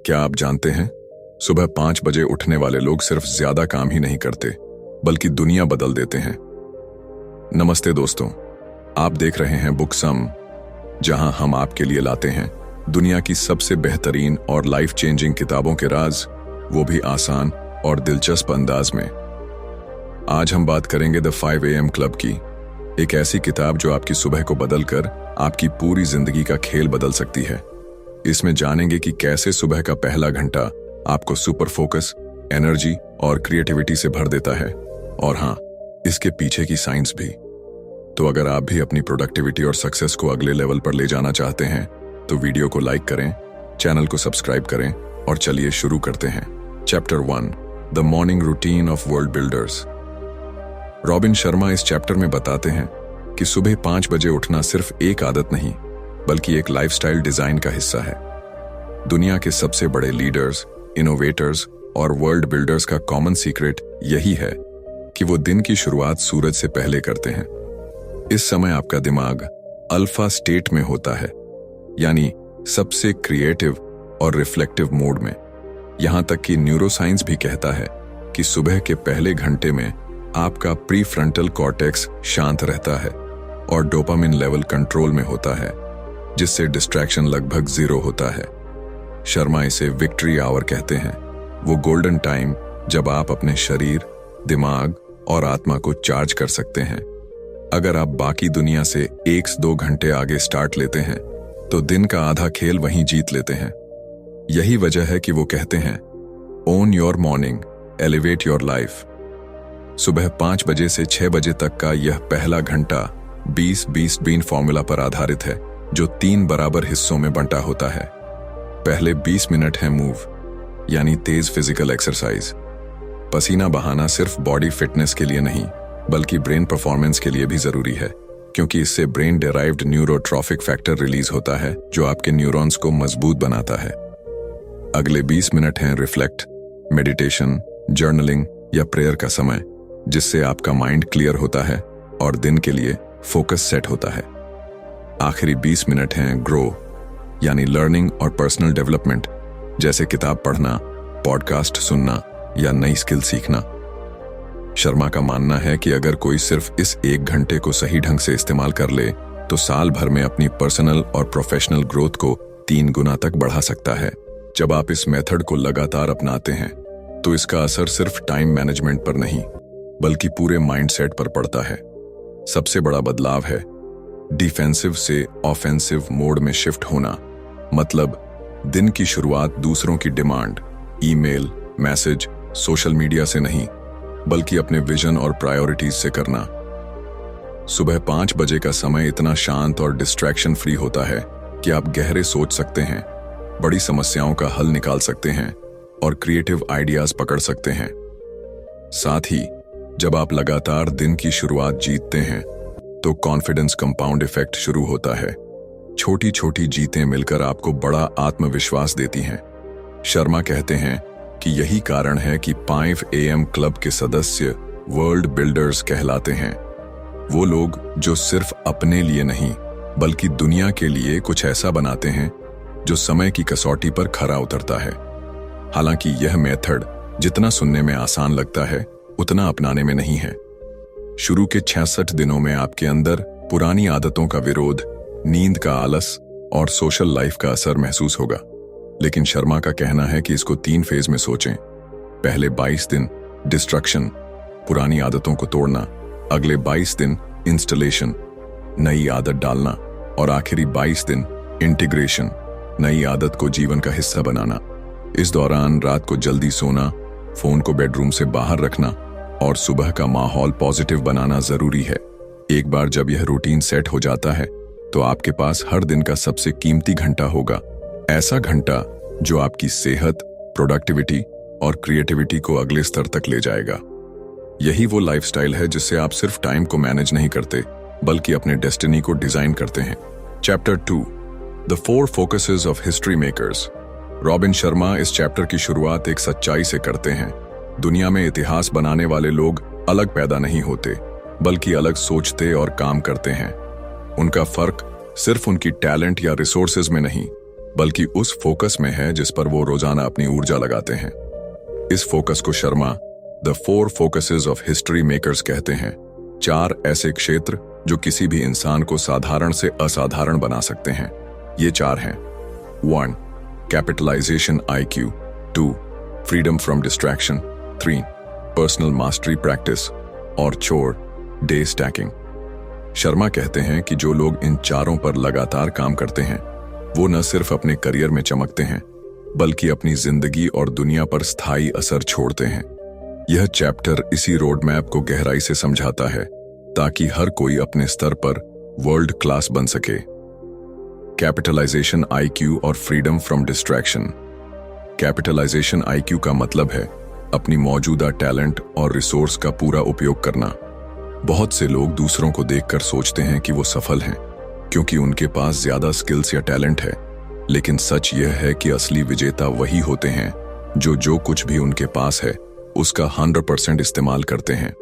क्या आप जानते हैं, सुबह 5 बजे उठने वाले लोग सिर्फ ज्यादा काम ही नहीं करते बल्कि दुनिया बदल देते हैं। नमस्ते दोस्तों, आप देख रहे हैं बुक सम, जहां हम आपके लिए लाते हैं दुनिया की सबसे बेहतरीन और लाइफ चेंजिंग किताबों के राज, वो भी आसान और दिलचस्प अंदाज में। आज हम बात करेंगे द 5 AM क्लब की, एक ऐसी किताब जो आपकी सुबह को बदलकर आपकी पूरी जिंदगी का खेल बदल सकती है। इसमें जानेंगे कि कैसे सुबह का पहला घंटा आपको सुपर फोकस, एनर्जी और क्रिएटिविटी से भर देता है, और हाँ, इसके पीछे की साइंस भी। तो अगर आप भी अपनी प्रोडक्टिविटी और सक्सेस को अगले लेवल पर ले जाना चाहते हैं तो वीडियो को लाइक करें, चैनल को सब्सक्राइब करें और चलिए शुरू करते हैं। Chapter 1, the morning routine of world builders. Robin Sharma इस चैप्टर में बताते हैं कि सुबह 5 बजे उठना सिर्फ एक आदत नहीं बल्कि एक लाइफस्टाइल डिजाइन का हिस्सा है। दुनिया के सबसे बड़े लीडर्स, इनोवेटर्स और वर्ल्ड बिल्डर्स का कॉमन सीक्रेट यही है कि वो दिन की शुरुआत सूरज से पहले करते हैं। इस समय आपका दिमाग अल्फा स्टेट में होता है, यानी सबसे क्रिएटिव और रिफ्लेक्टिव मोड में। यहां तक कि न्यूरोसाइंस भी कहता है कि सुबह के पहले घंटे में आपका प्रीफ्रंटल कॉर्टेक्स शांत रहता है और डोपामिन लेवल कंट्रोल में होता है, जिससे डिस्ट्रैक्शन लगभग 0 होता है। शर्मा इसे विक्ट्री आवर कहते हैं, वो गोल्डन टाइम जब आप अपने शरीर, दिमाग और आत्मा को चार्ज कर सकते हैं। अगर आप बाकी दुनिया से 1-2 घंटे आगे स्टार्ट लेते हैं तो दिन का आधा खेल वहीं जीत लेते हैं। यही वजह है कि वो कहते हैं, own your morning, elevate your life. सुबह 5 बजे से 6 बजे तक का यह पहला घंटा 20-20-20 फॉर्मूला पर आधारित है, जो 3 बराबर हिस्सों में बंटा होता है। पहले 20 मिनट है मूव, यानी तेज फिजिकल एक्सरसाइज। पसीना बहाना सिर्फ बॉडी फिटनेस के लिए नहीं बल्कि ब्रेन परफॉर्मेंस के लिए भी जरूरी है, क्योंकि इससे brain derived neurotrophic factor release होता है जो आपके न्यूरॉन्स को मजबूत बनाता है। अगले 20 मिनट हैं रिफ्लेक्ट, मेडिटेशन, जर्नलिंग या प्रेयर का समय, जिससे आपका माइंड क्लियर होता है और दिन के लिए फोकस सेट होता है। आखिरी 20 मिनट हैं ग्रो, यानी लर्निंग और पर्सनल डेवलपमेंट, जैसे किताब पढ़ना, पॉडकास्ट सुनना या नई स्किल सीखना। शर्मा का मानना है कि अगर कोई सिर्फ इस 1 घंटे को सही ढंग से इस्तेमाल कर ले तो साल भर में अपनी पर्सनल और प्रोफेशनल ग्रोथ को 3 गुना तक बढ़ा सकता है। जब आप इस मेथड को लगातार अपनाते हैं तो इसका असर सिर्फ टाइम मैनेजमेंट पर नहीं बल्कि पूरे माइंडसेट पर पड़ता है। सबसे बड़ा बदलाव है डिफेंसिव से ऑफेंसिव मोड में शिफ्ट होना। मतलब दिन की शुरुआत दूसरों की demand, email, message, social media से नहीं बल्कि अपने विजन और प्रायोरिटीज से करना। सुबह 5 बजे का समय इतना शांत और डिस्ट्रैक्शन फ्री होता है कि आप गहरे सोच सकते हैं, बड़ी समस्याओं का हल निकाल सकते हैं और क्रिएटिव आइडियाज पकड़ सकते हैं। साथ ही जब आप लगातार दिन की शुरुआत जीतते हैं तो कॉन्फिडेंस कंपाउंड इफेक्ट शुरू होता है। छोटी छोटी जीतें मिलकर आपको बड़ा आत्मविश्वास देती हैं। शर्मा कहते हैं कि यही कारण है कि 5 AM क्लब के सदस्य वर्ल्ड बिल्डर्स कहलाते हैं। वो लोग जो सिर्फ अपने लिए नहीं बल्कि दुनिया के लिए कुछ ऐसा बनाते हैं जो समय की कसौटी पर खरा उतरता है। हालांकि यह मेथड जितना सुनने में आसान लगता है उतना अपनाने में नहीं है। शुरू के 66 दिनों में आपके अंदर पुरानी आदतों का विरोध, नींद का आलस और सोशल लाइफ का असर महसूस होगा। लेकिन शर्मा का कहना है कि इसको 3 फेज में सोचें। पहले 22 दिन डिस्ट्रक्शन, पुरानी आदतों को तोड़ना, अगले 22 दिन इंस्टॉलेशन, नई आदत डालना, और आखिरी 22 दिन इंटीग्रेशन, नई आदत को जीवन का हिस्सा बनाना। इस दौरान रात को जल्दी सोना, फोन को बेडरूम से बाहर रखना और सुबह का माहौल पॉजिटिव बनाना जरूरी है। एक बार जब यह रूटीन सेट हो जाता है तो आपके पास हर दिन का सबसे कीमती घंटा होगा, ऐसा घंटा जो आपकी सेहत, प्रोडक्टिविटी और क्रिएटिविटी को अगले स्तर तक ले जाएगा। यही वो लाइफस्टाइल है जिससे आप सिर्फ टाइम को मैनेज नहीं करते बल्कि अपने डेस्टिनी को डिजाइन करते हैं। Chapter 2, the 4 focuses of history makers. Robin Sharma इस चैप्टर की शुरुआत एक सच्चाई से करते हैं। दुनिया में इतिहास बनाने वाले लोग अलग पैदा नहीं होते बल्कि अलग सोचते और काम करते हैं। उनका फर्क सिर्फ उनकी टैलेंट या रिसोर्सेज में नहीं बल्कि उस फोकस में है जिस पर वो रोजाना अपनी ऊर्जा लगाते हैं। इस फोकस को Sharma the 4 focuses of history makers कहते हैं। 4 ऐसे क्षेत्र जो किसी भी इंसान को साधारण से असाधारण बना सकते हैं। ये 4 हैं। 1. Capitalisation IQ, 2. Freedom from distraction, 3. Personal mastery practice और 4. Day stacking. शर्मा कहते हैं कि जो लोग इन चारों पर लगातार काम करते हैं वो न सिर्फ अपने करियर में चमकते हैं बल्कि अपनी जिंदगी और दुनिया पर स्थायी असर छोड़ते हैं। यह चैप्टर इसी रोड मैप को गहराई से समझाता है ताकि हर कोई अपने स्तर पर वर्ल्ड क्लास बन सके। कैपिटलाइजेशन IQ और freedom from distraction. Capitalisation IQ का मतलब है अपनी मौजूदा टैलेंट और रिसोर्स का पूरा उपयोग करना। बहुत से लोग दूसरों को देखकर सोचते हैं कि वो सफल हैं क्योंकि उनके पास ज्यादा स्किल्स या टैलेंट है, लेकिन सच यह है कि असली विजेता वही होते हैं जो कुछ भी उनके पास है उसका 100% इस्तेमाल करते हैं।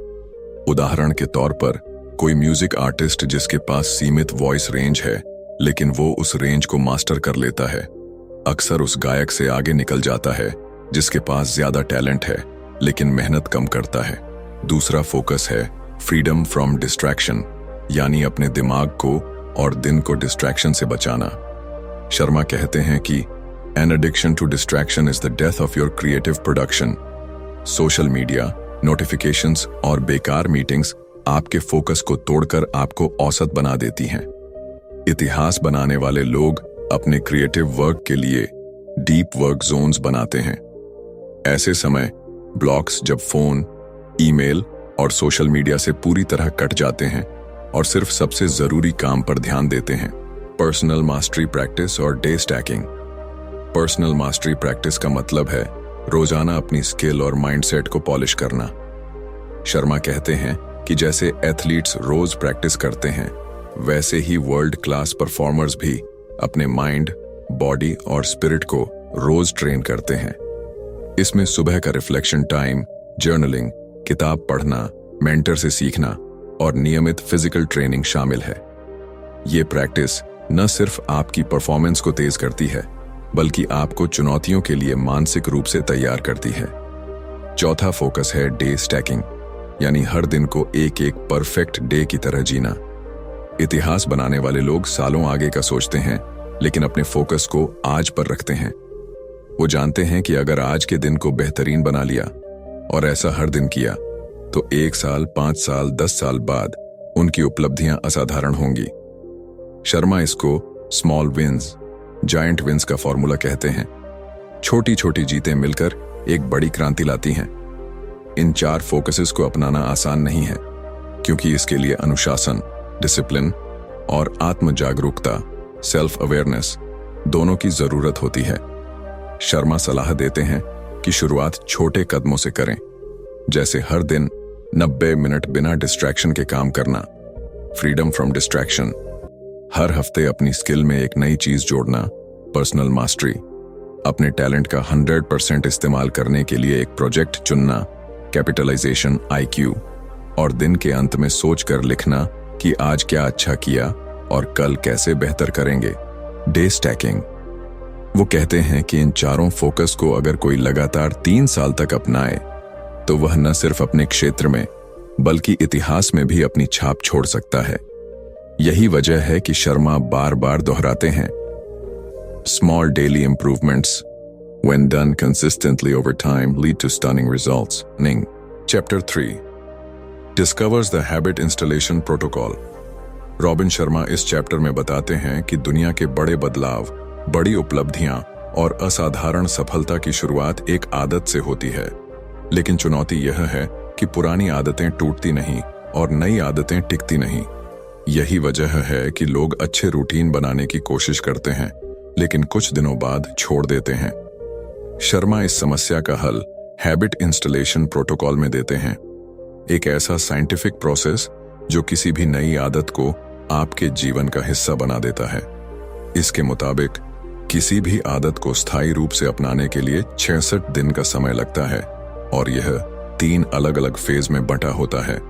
उदाहरण के तौर पर कोई म्यूजिक आर्टिस्ट जिसके पास सीमित वॉइस रेंज है लेकिन वो उस रेंज को मास्टर कर लेता है, अक्सर उस गायक से आगे निकल जाता है जिसके पास ज्यादा टैलेंट है लेकिन मेहनत कम करता है। दूसरा फोकस है फ्रीडम फ्रॉम डिस्ट्रैक्शन, यानी अपने दिमाग को और दिन को डिस्ट्रैक्शन से बचाना। शर्मा कहते हैं कि an addiction to distraction is the death of your creative production. Social media, notifications और बेकार मीटिंग्स आपके फोकस को तोड़कर आपको औसत बना देती हैं। इतिहास बनाने वाले लोग अपने क्रिएटिव वर्क के लिए डीप वर्क जोन्स बनाते हैं। ऐसे समय ब्लॉक्स जब फोन, ईमेल और सोशल मीडिया से पूरी तरह कट जाते हैं और सिर्फ सबसे जरूरी काम पर ध्यान देते हैं। पर्सनल मास्टरी प्रैक्टिस और day stacking. Personal mastery practice का मतलब है रोजाना अपनी स्किल और माइंडसेट को पॉलिश करना। शर्मा कहते हैं कि जैसे एथलीट्स रोज प्रैक्टिस करते हैं वैसे ही वर्ल्ड क्लास परफॉर्मर्स भी अपने माइंड, बॉडी और स्पिरिट को रोज ट्रेन करते हैं। इसमें सुबह का रिफ्लेक्शन टाइम, जर्नलिंग, किताब पढ़ना, मेंटर से सीखना और नियमित फिजिकल ट्रेनिंग शामिल है। ये प्रैक्टिस न सिर्फ आपकी परफॉर्मेंस को तेज करती है बल्कि आपको चुनौतियों के लिए मानसिक रूप से तैयार करती है। चौथा फोकस है डे स्टैकिंग, यानी हर दिन को एक एक परफेक्ट डे की तरह जीना। इतिहास बनाने वाले लोग सालों आगे का सोचते हैं लेकिन अपने फोकस को आज पर रखते हैं। वो जानते हैं कि अगर आज के दिन को बेहतरीन बना लिया और ऐसा हर दिन किया तो 1 साल, 5 साल, 10 साल बाद उनकी उपलब्धियां असाधारण होंगी। शर्मा इसको स्मॉल विंस, जायंट विंस का फॉर्मूला कहते हैं। छोटी छोटी जीतें मिलकर एक बड़ी क्रांति लाती हैं। इन 4 फोकसेस को अपनाना आसान नहीं है क्योंकि इसके लिए अनुशासन, डिसिप्लिन और आत्म जागरूकता, सेल्फ अवेयरनेस दोनों की जरूरत होती है। शर्मा सलाह देते हैं कि शुरुआत छोटे कदमों से करें, जैसे हर दिन 90 मिनट बिना डिस्ट्रैक्शन के काम करना, फ्रीडम फ्रॉम डिस्ट्रैक्शन, हर हफ्ते अपनी स्किल में एक नई चीज जोड़ना, पर्सनल मास्टरी, अपने टैलेंट का 100% इस्तेमाल करने के लिए एक प्रोजेक्ट चुनना, कैपिटलाइजेशन IQ, और दिन के अंत में सोचकर लिखना कि आज क्या अच्छा किया और कल कैसे बेहतर करेंगे, डे स्टैकिंग। वो कहते हैं कि इन चारों फोकस को अगर कोई लगातार 3 साल तक अपनाए तो वह न सिर्फ अपने क्षेत्र में बल्कि इतिहास में भी अपनी छाप छोड़ सकता है। यही वजह है कि शर्मा बार बार दोहराते हैं, small daily improvements when done consistently over time lead to stunning results. Ning. Chapter 3 discovers the habit installation protocol. Robin Sharma इस चैप्टर में बताते हैं कि दुनिया के बड़े बदलाव, बड़ी उपलब्धियां और असाधारण सफलता की शुरुआत एक आदत से होती है। लेकिन चुनौती यह है कि पुरानी आदतें टूटती नहीं और नई आदतें टिकती नहीं। यही वजह है कि लोग अच्छे रूटीन बनाने की कोशिश करते हैं लेकिन कुछ दिनों बाद छोड़ देते हैं। शर्मा इस समस्या का हल हैबिट इंस्टॉलेशन प्रोटोकॉल में देते हैं, एक ऐसा साइंटिफिक प्रोसेस जो किसी भी नई आदत को आपके जीवन का हिस्सा बना देता है। इसके मुताबिक किसी भी आदत को स्थायी रूप से अपनाने के लिए 66 दिन का समय लगता है और यह 3 अलग अलग फेज में बंटा होता है।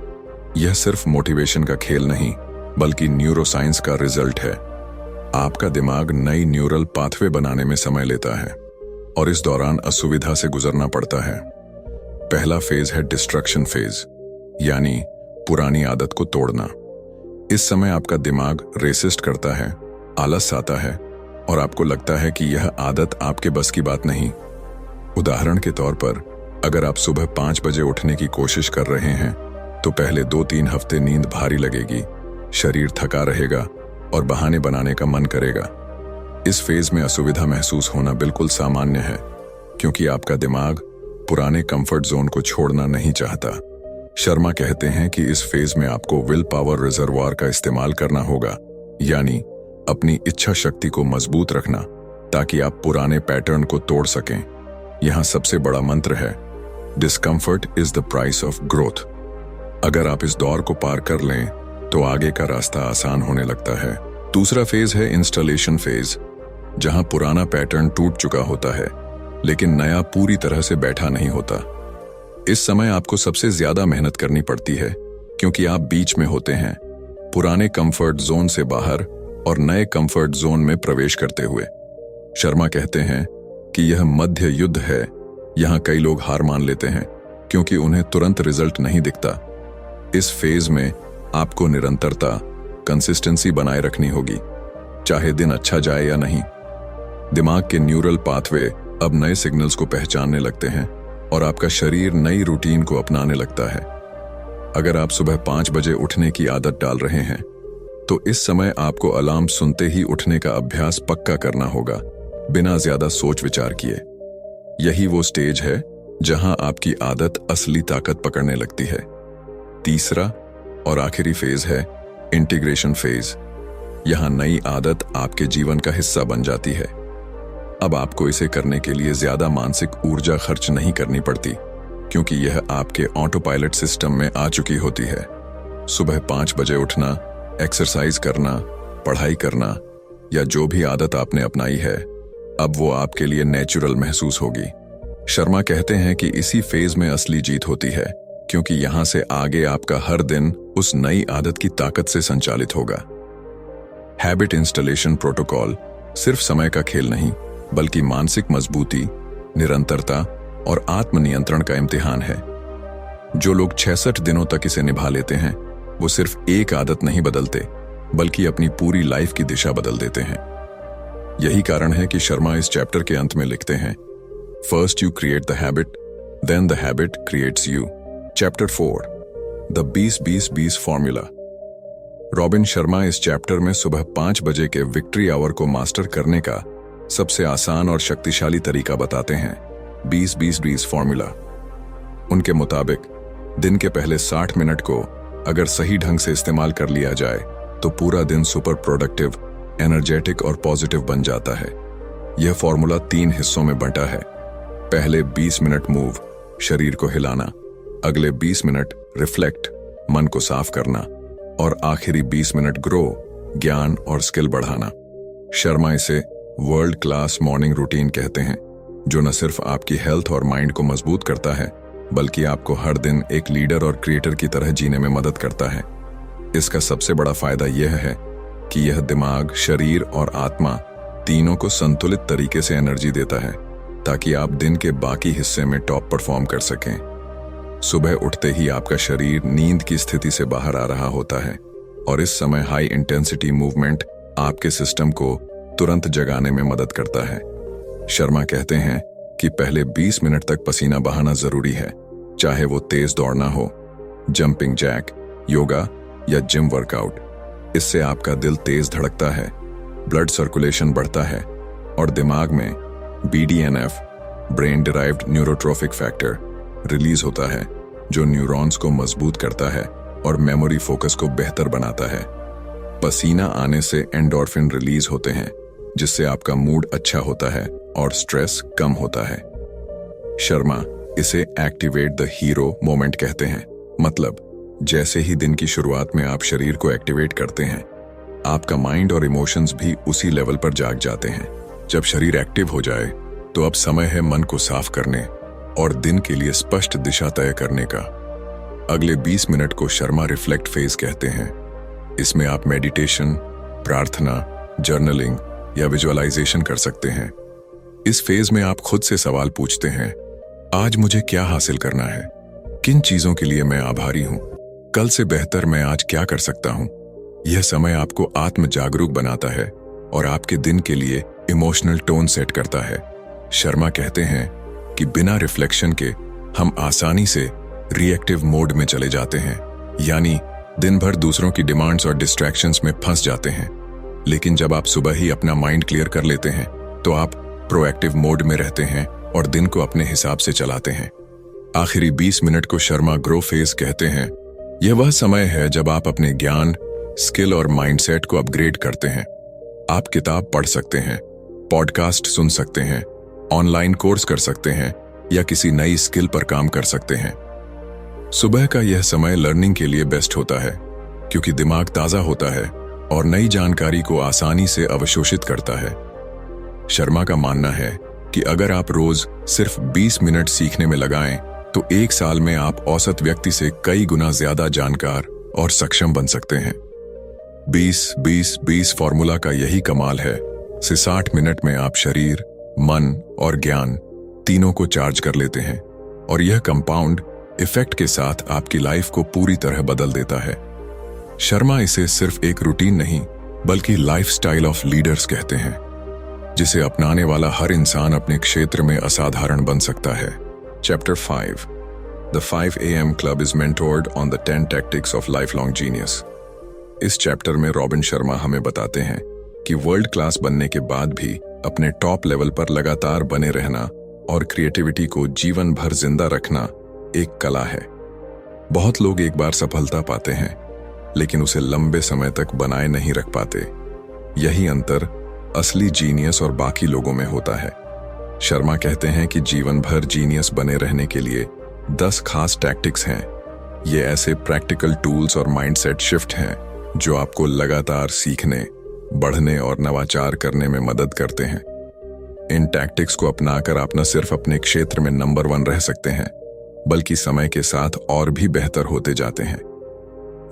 यह सिर्फ मोटिवेशन का खेल नहीं बल्कि न्यूरोसाइंस का रिजल्ट है। आपका दिमाग नई न्यूरल पाथवे बनाने में समय लेता है और इस दौरान असुविधा से गुजरना पड़ता है। पहला फेज है डिस्ट्रक्शन फेज, यानी पुरानी आदत को तोड़ना। इस समय आपका दिमाग रेसिस्ट करता है, आलस आता है और आपको लगता है कि यह आदत आपके बस की बात नहीं। उदाहरण के तौर पर, अगर आप सुबह 5 बजे उठने की कोशिश कर रहे हैं तो पहले 2-3 हफ्ते नींद भारी लगेगी, शरीर थका रहेगा और बहाने बनाने का मन करेगा। इस फेज में असुविधा महसूस होना बिल्कुल सामान्य है, क्योंकि आपका दिमाग पुराने कंफर्ट जोन को छोड़ना नहीं चाहता। शर्मा कहते हैं कि इस फेज में आपको विल पावर रिजर्वायर का इस्तेमाल करना होगा, यानी अपनी इच्छा शक्ति को मजबूत रखना, ताकि आप पुराने पैटर्न को तोड़ सकें। यहां सबसे बड़ा मंत्र है, discomfort is the price of growth. अगर आप इस दौर को पार कर लें तो आगे का रास्ता आसान होने लगता है। दूसरा फेज है इंस्टॉलेशन फेज, जहां पुराना पैटर्न टूट चुका होता है लेकिन नया पूरी तरह से बैठा नहीं होता। इस समय आपको सबसे ज्यादा मेहनत करनी पड़ती है, क्योंकि आप बीच में होते हैं, पुराने कंफर्ट जोन से बाहर और नए कंफर्ट जोन में प्रवेश करते हुए। शर्मा कहते हैं कि यह मध्य युद्ध है। यहां कई लोग हार मान लेते हैं क्योंकि उन्हें तुरंत रिजल्ट नहीं दिखता। इस फेज में आपको निरंतरता, कंसिस्टेंसी बनाए रखनी होगी, चाहे दिन अच्छा जाए या नहीं। दिमाग के न्यूरल पाथवे अब नए सिग्नल्स को पहचानने लगते हैं और आपका शरीर नई रूटीन को अपनाने लगता है। अगर आप सुबह 5 बजे उठने की आदत डाल रहे हैं तो इस समय आपको अलार्म सुनते ही उठने का अभ्यास पक्का करना होगा, बिना ज्यादा सोच विचार किए। यही वो स्टेज है जहां आपकी आदत असली ताकत पकड़ने लगती है। तीसरा और आखिरी फेज है इंटीग्रेशन फेज। यहां नई आदत आपके जीवन का हिस्सा बन जाती है। अब आपको इसे करने के लिए ज्यादा मानसिक ऊर्जा खर्च नहीं करनी पड़ती, क्योंकि यह आपके ऑटो पायलट सिस्टम में आ चुकी होती है। सुबह 5 बजे उठना, एक्सरसाइज करना, पढ़ाई करना या जो भी आदत आपने अपनाई है, अब वो आपके लिए नेचुरल महसूस होगी। शर्मा कहते हैं कि इसी फेज में असली जीत होती है, क्योंकि यहां से आगे आपका हर दिन उस नई आदत की ताकत से संचालित होगा। हैबिट इंस्टॉलेशन प्रोटोकॉल सिर्फ समय का खेल नहीं, बल्कि मानसिक मजबूती, निरंतरता और आत्मनियंत्रण का इम्तिहान है। जो लोग 66 दिनों तक इसे निभा लेते हैं, वो सिर्फ एक आदत नहीं बदलते, बल्कि अपनी पूरी लाइफ की दिशा बदल देते हैं। यही कारण है कि शर्मा इस चैप्टर के अंत में लिखते हैं, first you create the habit, then the habit creates you. Chapter 4, the 20-20-20 formula. Robin Sharma इस चैप्टर में सुबह 5 बजे के विक्ट्री आवर को मास्टर करने का सबसे आसान और शक्तिशाली तरीका बताते हैं, 20-20-20 फॉर्मूला। उनके मुताबिक दिन के पहले 60 मिनट को अगर सही ढंग से इस्तेमाल कर लिया जाए तो पूरा दिन सुपर प्रोडक्टिव, एनर्जेटिक और पॉजिटिव बन जाता है। यह फॉर्मूला 3 हिस्सों में बंटा है। पहले 20 मिनट मूव, शरीर को हिलाना, अगले 20 मिनट रिफ्लेक्ट, मन को साफ करना, और आखिरी 20 मिनट ग्रो, ज्ञान और स्किल बढ़ाना। शर्मा इसे वर्ल्ड क्लास मॉर्निंग रूटीन कहते हैं, जो न सिर्फ आपकी हेल्थ और माइंड को मजबूत करता है, बल्कि आपको हर दिन एक लीडर और क्रिएटर की तरह जीने में मदद करता है। इसका सबसे बड़ा फायदा यह है कि यह दिमाग, शरीर और आत्मा तीनों को संतुलित तरीके से एनर्जी देता है, ताकि आप दिन के बाकी हिस्से में टॉप परफॉर्म कर सकें। सुबह उठते ही आपका शरीर नींद की स्थिति से बाहर आ रहा होता है और इस समय हाई इंटेंसिटी मूवमेंट आपके सिस्टम को तुरंत जगाने में मदद करता है। शर्मा कहते हैं कि पहले 20 मिनट तक पसीना बहाना जरूरी है, चाहे वो तेज दौड़ना हो, जंपिंग जैक, योगा या जिम वर्कआउट। इससे आपका दिल तेज धड़कता है, ब्लड सर्कुलेशन बढ़ता है और दिमाग में BDNF, brain derived neurotrophic factor, release होता है, जो न्यूरॉन्स को मजबूत करता है और मेमोरी फोकस को बेहतर बनाता है। पसीना आने से एंडोर्फिन रिलीज होते हैं, जिससे आपका मूड अच्छा होता है और स्ट्रेस कम होता है। शर्मा इसे एक्टिवेट द हीरो मोमेंट कहते हैं। मतलब जैसे ही दिन की शुरुआत में आप शरीर को एक्टिवेट करते हैं, आपका माइंड और इमोशंस भी उसी लेवल पर जाग जाते हैं। जब शरीर एक्टिव हो जाए तो अब समय है मन को साफ करने और दिन के लिए स्पष्ट दिशा तय करने का। अगले 20 मिनट को शर्मा रिफ्लेक्ट फेज कहते हैं। इसमें आप मेडिटेशन, प्रार्थना, जर्नलिंग या विजुअलाइजेशन कर सकते हैं। इस फेज में आप खुद से सवाल पूछते हैं, आज मुझे क्या हासिल करना है, किन चीजों के लिए मैं आभारी हूं, कल से बेहतर मैं आज क्या कर सकता हूं। यह समय आपको आत्म जागरूक बनाता है और आपके दिन के लिए इमोशनल टोन सेट करता है। शर्मा कहते हैं कि बिना रिफ्लेक्शन के हम आसानी से रिएक्टिव मोड में चले जाते हैं, यानी दिन भर दूसरों की डिमांड्स और डिस्ट्रैक्शंस में फंस जाते हैं। लेकिन जब आप सुबह ही अपना माइंड क्लियर कर लेते हैं तो आप प्रोएक्टिव मोड में रहते हैं और दिन को अपने हिसाब से चलाते हैं। आखिरी 20 मिनट को शर्मा ग्रो फेज कहते हैं। यह वह समय है जब आप अपने ज्ञान, स्किल और माइंडसेट को अपग्रेड करते हैं। आप किताब पढ़ सकते हैं, पॉडकास्ट सुन सकते हैं, ऑनलाइन कोर्स कर सकते हैं या किसी नई स्किल पर काम कर सकते हैं। सुबह का यह समय लर्निंग के लिए बेस्ट होता है क्योंकि दिमाग ताजा होता है और नई जानकारी को आसानी से अवशोषित करता है। शर्मा का मानना है कि अगर आप रोज सिर्फ 20 मिनट सीखने में लगाएं तो 1 साल में आप औसत व्यक्ति से कई गुना ज्यादा जानकार और सक्षम बन सकते हैं। 20-20-20 फॉर्मूला का यही कमाल है से 60 मिनट में आप शरीर, मन और ज्ञान तीनों को चार्ज कर लेते हैं और यह कंपाउंड इफेक्ट के साथ आपकी लाइफ को पूरी तरह बदल देता है। शर्मा इसे सिर्फ एक रूटीन नहीं बल्कि लाइफस्टाइल ऑफ लीडर्स कहते हैं, जिसे अपनाने वाला हर इंसान अपने क्षेत्र में असाधारण बन सकता है। Chapter 5 The 5 AM Club is mentored on the 10 tactics of lifelong genius। इस चैप्टर में रॉबिन शर्मा हमें बताते हैं कि वर्ल्ड क्लास बनने के बाद भी अपने टॉप लेवल पर लगातार बने रहना और क्रिएटिविटी को जीवन भर जिंदा रखना एक कला है। बहुत लोग एक बार सफलता पाते हैं लेकिन उसे लंबे समय तक बनाए नहीं रख पाते। यही अंतर असली जीनियस और बाकी लोगों में होता है। शर्मा कहते हैं कि जीवन भर जीनियस बने रहने के लिए 10 खास टैक्टिक्स हैं। ये ऐसे प्रैक्टिकल टूल्स और माइंडसेट शिफ्ट हैं जो आपको लगातार सीखने, बढ़ने और नवाचार करने में मदद करते हैं। इन टैक्टिक्स को अपनाकर आप न सिर्फ अपने क्षेत्र में नंबर 1 रह सकते हैं बल्कि समय के साथ और भी बेहतर होते जाते हैं।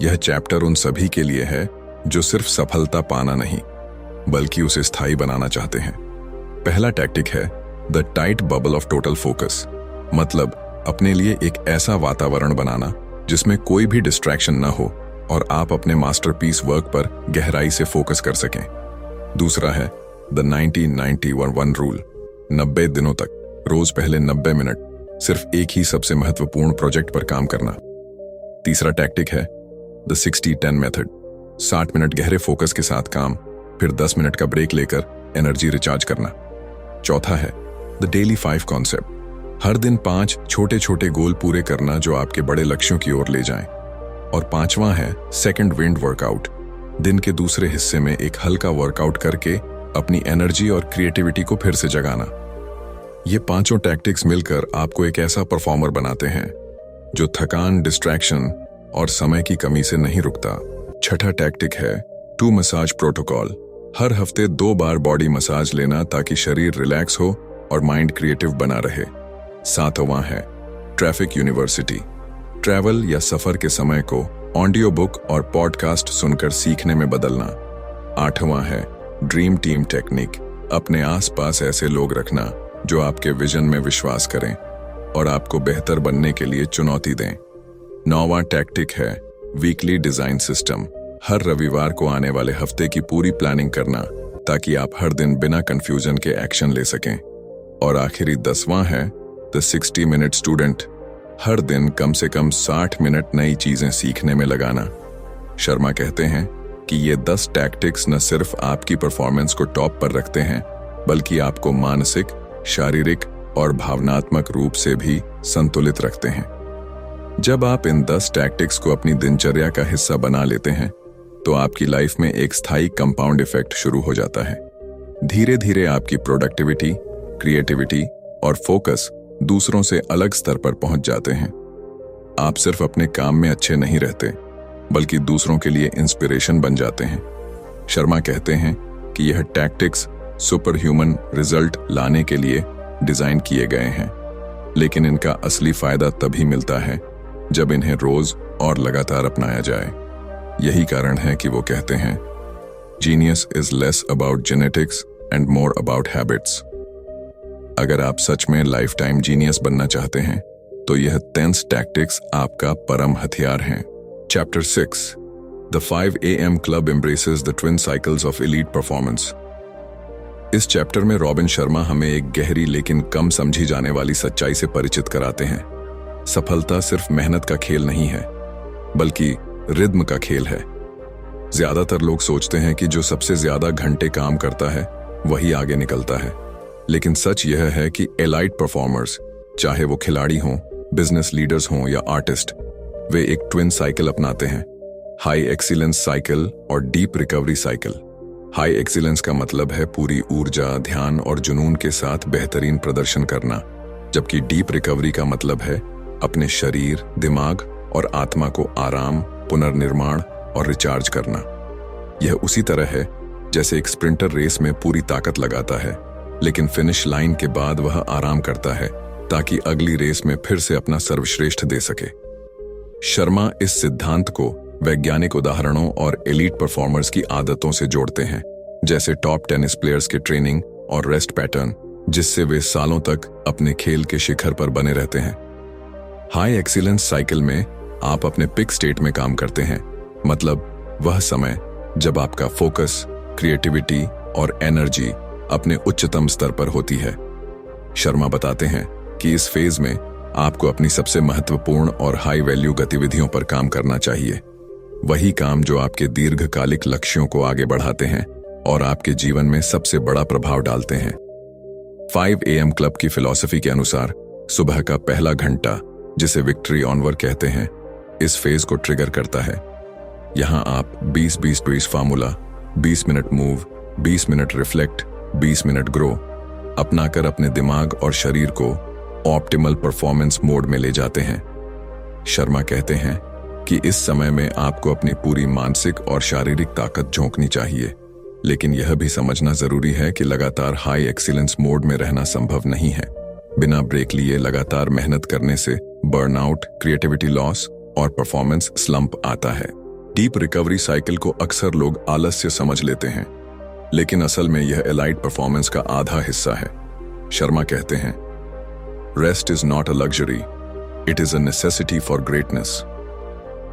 यह चैप्टर उन सभी के लिए है जो सिर्फ सफलता पाना नहीं बल्कि उसे स्थायी बनाना चाहते हैं। पहला टैक्टिक है the tight bubble of total focus, मतलब अपने लिए एक ऐसा वातावरण बनाना जिसमें कोई भी डिस्ट्रैक्शन न हो और आप अपने मास्टरपीस वर्क पर गहराई से फोकस कर सकें। दूसरा है द 90-90-1 रूल, 90 दिनों तक रोज पहले 90 मिनट सिर्फ एक ही सबसे महत्वपूर्ण प्रोजेक्ट पर काम करना। तीसरा टैक्टिक है द 60-10 मेथड, 60 मिनट गहरे फोकस के साथ काम, फिर 10 मिनट का ब्रेक लेकर एनर्जी रिचार्ज करना। चौथा है द डेली 5 कॉन्सेप्ट, हर दिन 5 छोटे छोटे गोल पूरे करना जो आपके बड़े लक्ष्यों की ओर ले जाएं। और 5वां है सेकंड विंड वर्कआउट, दिन के दूसरे हिस्से में एक हल्का वर्कआउट करके अपनी एनर्जी और क्रिएटिविटी को फिर से जगाना। ये 5 टैक्टिक्स मिलकर आपको एक ऐसा परफॉर्मर बनाते हैं जो थकान, डिस्ट्रैक्शन और समय की कमी से नहीं रुकता। छठा टैक्टिक है 2 मसाज प्रोटोकॉल, हर हफ्ते 2 बार बॉडी मसाज लेना ताकि शरीर रिलैक्स हो और माइंड क्रिएटिव बना रहे। 7वां है ट्रैफिक यूनिवर्सिटी, ट्रैवल या सफर के समय को ऑडियो बुक और पॉडकास्ट सुनकर सीखने में बदलना। 8वां है ड्रीम टीम टेक्निक, अपने आसपास ऐसे लोग रखना जो आपके विजन में विश्वास करें और आपको बेहतर बनने के लिए चुनौती दें। 9वां टैक्टिक है वीकली डिजाइन सिस्टम, हर रविवार को आने वाले हफ्ते की पूरी प्लानिंग करना ताकि आप हर दिन बिना कंफ्यूजन के एक्शन ले सकें। और आखिरी 10वां है द 60 मिनट स्टूडेंट, हर दिन कम से कम 60 मिनट नई चीजें सीखने में लगाना। शर्मा कहते हैं कि ये 10 टैक्टिक्स न सिर्फ आपकी परफॉर्मेंस को टॉप पर रखते हैं बल्कि आपको मानसिक, शारीरिक और भावनात्मक रूप से भी संतुलित रखते हैं। जब आप इन 10 टैक्टिक्स को अपनी दिनचर्या का हिस्सा बना लेते हैं तो आपकी लाइफ में एक स्थायी कंपाउंड इफेक्ट शुरू हो जाता है। धीरे धीरे आपकी प्रोडक्टिविटी, क्रिएटिविटी और फोकस दूसरों से अलग स्तर पर पहुंच जाते हैं। आप सिर्फ अपने काम में अच्छे नहीं रहते बल्कि दूसरों के लिए इंस्पिरेशन बन जाते हैं। शर्मा कहते हैं कि यह टैक्टिक्स सुपर ह्यूमन रिजल्ट लाने के लिए डिजाइन किए गए हैं, लेकिन इनका असली फायदा तभी मिलता है जब इन्हें रोज और लगातार अपनाया जाए। यही कारण है कि वो कहते हैं genius is less about genetics and more about habits. अगर आप सच में लाइफ टाइम जीनियस बनना चाहते हैं तो यह 10 टैक्टिक्स आपका परम हथियार हैं। Chapter 6 the 5 AM club embraces the twin cycles of elite performance. इस चैप्टर में रॉबिन शर्मा हमें एक गहरी लेकिन कम समझी जाने वाली सच्चाई से परिचित कराते हैं। सफलता सिर्फ मेहनत का खेल नहीं है, बल्कि रिद्म का खेल है। ज्यादातर लोग सोचते हैं कि जो सबसे ज्यादा घंटे काम करता है वही आगे निकलता है, लेकिन सच यह है कि एलाइट परफॉर्मर्स, चाहे वो खिलाड़ी हों, बिजनेस लीडर्स हों या आर्टिस्ट, वे एक ट्विन साइकिल अपनाते हैं, हाई एक्सीलेंस साइकिल और deep recovery cycle. High excellence का मतलब है पूरी ऊर्जा, ध्यान और जुनून के साथ बेहतरीन प्रदर्शन करना, जबकि डीप रिकवरी का मतलब है अपने शरीर, दिमाग और आत्मा को आराम, पुनर्निर्माण और रिचार्ज करना। यह उसी तरह है जैसे एक स्प्रिंटर रेस में पूरी ताकत लगाता है, लेकिन फिनिश लाइन के बाद वह आराम करता है ताकि अगली रेस में फिर से अपना सर्वश्रेष्ठ दे सके। शर्मा इस सिद्धांत को वैज्ञानिक उदाहरणों और एलीट परफॉर्मर्स की आदतों से जोड़ते हैं, जैसे टॉप टेनिस प्लेयर्स के ट्रेनिंग और रेस्ट पैटर्न, जिससे वे सालों तक अपने खेल के शिखर पर बने रहते हैं। हाई एक्सीलेंस साइकिल में आप अपने पिक स्टेट में काम करते हैं, मतलब वह समय जब आपका फोकस, क्रिएटिविटी और एनर्जी अपने उच्चतम स्तर पर होती है। शर्मा बताते हैं कि इस फेज में आपको अपनी सबसे महत्वपूर्ण और हाई वैल्यू गतिविधियों पर काम करना चाहिए, वही काम जो आपके दीर्घकालिक लक्ष्यों को आगे बढ़ाते हैं और आपके जीवन में सबसे बड़ा प्रभाव डालते हैं। 5 AM क्लब की फिलॉसफी के अनुसार सुबह का पहला घंटा, जिसे विक्ट्री ऑनवर कहते हैं, इस फेज को ट्रिगर करता है। यहां आप 20-20-20 formula, 20 minute move, 20 minute reflect, 20 minute grow अपनाकर अपने दिमाग और शरीर को ऑप्टिमल परफॉर्मेंस मोड में ले जाते हैं। शर्मा कहते हैं कि इस समय में आपको अपनी पूरी मानसिक और शारीरिक ताकत झोंकनी चाहिए, लेकिन यह भी समझना जरूरी है कि लगातार हाई एक्सीलेंस मोड में रहना संभव नहीं है। बिना ब्रेक लिए लगातार मेहनत करने से बर्नआउट, क्रिएटिविटी लॉस और परफॉर्मेंस स्लंप आता है। डीप रिकवरी साइकिल को अक्सर लोग आलस्य समझ लेते हैं, लेकिन असल में यह एलाइट परफॉर्मेंस का आधा हिस्सा है। शर्मा कहते हैं, rest is not a luxury, it is a necessity for greatness.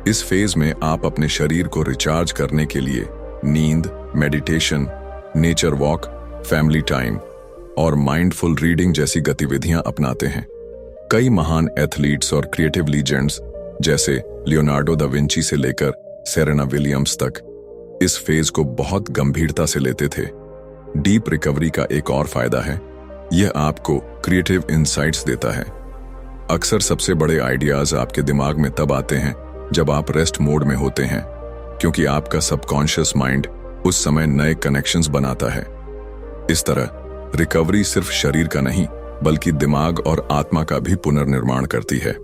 इस फेज में आप अपने शरीर को रिचार्ज करने के लिए नींद, meditation, nature walk, family time और माइंडफुल रीडिंग जैसी गतिविधियां अपनाते हैं। कई महान एथलीट्स और क्रिएटिव लीजेंड्स जैसे लियोनार्डो दा विंची से लेकर सेरेना विलियम्स तक इस फेज को बहुत गंभीरता से लेते थे। डीप रिकवरी का एक और फायदा है, यह आपको क्रिएटिव इंसाइट्स देता है। अक्सर सबसे बड़े आइडियाज आपके दिमाग में तब आते हैं जब आप रेस्ट मोड में होते हैं, क्योंकि आपका सबकॉन्शियस माइंड उस समय नए कनेक्शंस बनाता है। इस तरह रिकवरी सिर्फ शरीर का नहीं, बल्कि दिमाग और आत्मा का भी पुनर्निर्माण करती है।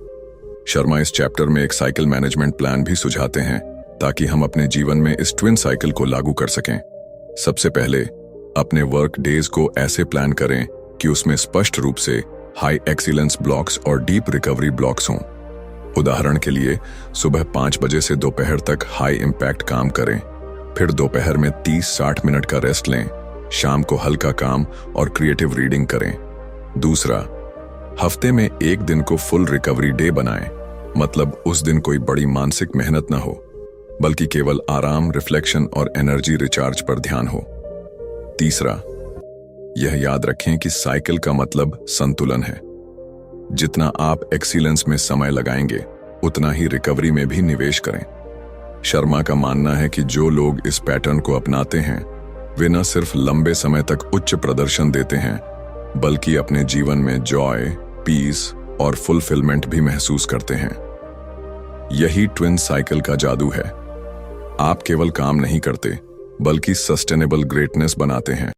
शर्मा इस चैप्टर में एक साइकिल मैनेजमेंट प्लान भी सुझाते हैं ताकि हम अपने जीवन में इस ट्विन साइकिल को लागू कर सकें। सबसे पहले अपने वर्क डेज को ऐसे प्लान करें कि उसमें स्पष्ट रूप से हाई एक्सीलेंस ब्लॉक्स और डीप रिकवरी ब्लॉक्स हों। उदाहरण के लिए सुबह 5 बजे से दोपहर तक हाई इम्पैक्ट काम करें, फिर दोपहर में 30-60 मिनट का रेस्ट लें, शाम को हल्का काम और क्रिएटिव रीडिंग करें। दूसरा, हफ्ते में एक दिन को फुल रिकवरी डे बनाएं, मतलब उस दिन कोई बड़ी मानसिक मेहनत ना हो, बल्कि केवल आराम, रिफ्लेक्शन और एनर्जी रिचार्ज पर ध्यान हो। तीसरा, यह याद रखें कि साइकिल का मतलब संतुलन है। जितना आप एक्सीलेंस में समय लगाएंगे, उतना ही रिकवरी में भी निवेश करें। शर्मा का मानना है कि जो लोग इस पैटर्न को अपनाते हैं, वे न सिर्फ लंबे समय तक उच्च प्रदर्शन देते हैं, बल्कि अपने जीवन में जॉय, पीस और फुलफिलमेंट भी महसूस करते हैं। यही ट्विन साइकिल का जादू है। आप केवल काम नहीं करते, बल्कि सस्टेनेबल ग्रेटनेस बनाते हैं।